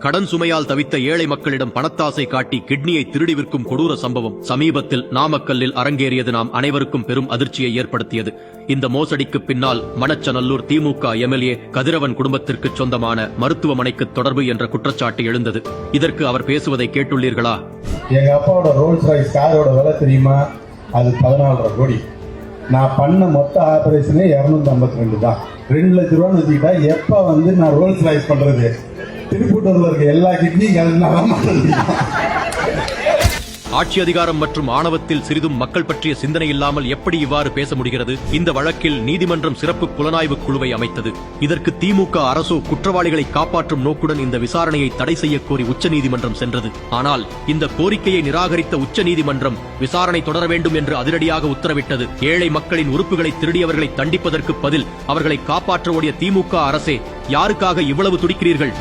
கடன் சுமையால் தவித்த ஏழை மக்களிடம் பணத்தாசை காட்டி கிட்னியை திருடி விற்கும் கொடூர சம்பவம் சமீபத்தில் நாமக்கல்லில் அரங்கேறியது நாம் அனைவருக்கும் பெரும் அதிர்ச்சியை ஏற்படுத்தியது. இந்த மோசடிக்கு பின்னால் மணச்சநல்லூர் திமுக எம்எல்ஏ கதிரவன் குடும்பத்திற்கு சொந்தமான மருத்துவமனைக்கு தொடர்பு என்ற குற்றச்சாட்டு எழுந்தது. இதற்கு அவர் பேசுவதை கேட்டுள்ளீர்களா? எங்க அப்பாவோட ரோல்ஸ் ராய்ஸ் காரோட விலை தெரியுமா? அது 14.5 கோடி. நான் பண்ண மொத்த ஆபரேஷனே 252 தான். 2 லட்ச ரூபான்னு வச்சுக்கிட்டா எப்ப நான் ரோல்ஸ் ராய்ஸ் பண்றது? திருப்பூட்டூர்ல இருக்க எல்லா கிட்னியும் ஆட்சி அதிகாரம் மற்றும் ஆணவத்தில் சிறிதும் மக்கள் பற்றிய சிந்தனை இல்லாமல் எப்படி இவ்வாறு பேச முடிகிறது? இந்த வழக்கில் நீதிமன்றம் சிறப்பு புலனாய்வு குழுவை அமைத்தது. இதற்கு திமுக அரசு குற்றவாளிகளை காப்பாற்றும் நோக்குடன் இந்த விசாரணையை தடை செய்ய கோரி உச்சநீதிமன்றம் சென்றது. ஆனால் இந்த கோரிக்கையை நிராகரித்த உச்சநீதிமன்றம் விசாரணை தொடர வேண்டும் என்று அதிரடியாக உத்தரவிட்டது. ஏழை மக்களின் உறுப்புகளை திருடியவர்களை தண்டிப்பதற்கு பதில் அவர்களை காப்பாற்ற ஓடிய திமுக அரசே, யாருக்காக இவ்வளவு துடிக்கிறீர்கள்?